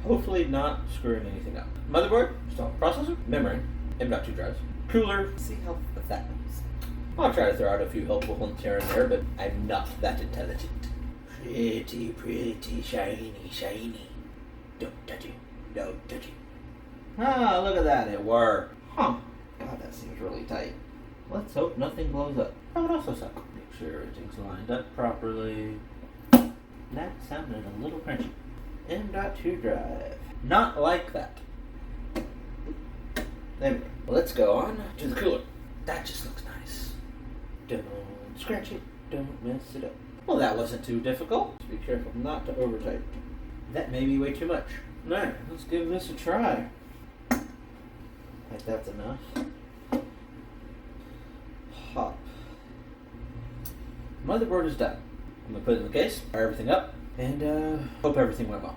Hopefully not screwing anything up. Motherboard, install processor, memory, M.2 drives, cooler. See how that goes. I'll try to throw out a few helpful hints here and there, but I'm not that intelligent. Pretty, shiny. Don't touch it. Don't touch it. Ah, look at that. It worked. Huh. God, that seems really tight. Let's hope nothing blows up. That would also suck. Make sure everything's lined up properly. That sounded a little crunchy. M.2 drive. Not like that. There we go. Let's go on to the cooler. That just looks nice. Don't scratch it. Don't mess it up. Well, that wasn't too difficult. Just be careful not to over-type. That may be way too much. Alright, let's give this a try. If that's enough. Pop. Motherboard is done. I'm going to put it in the case, fire everything up, and hope everything went well.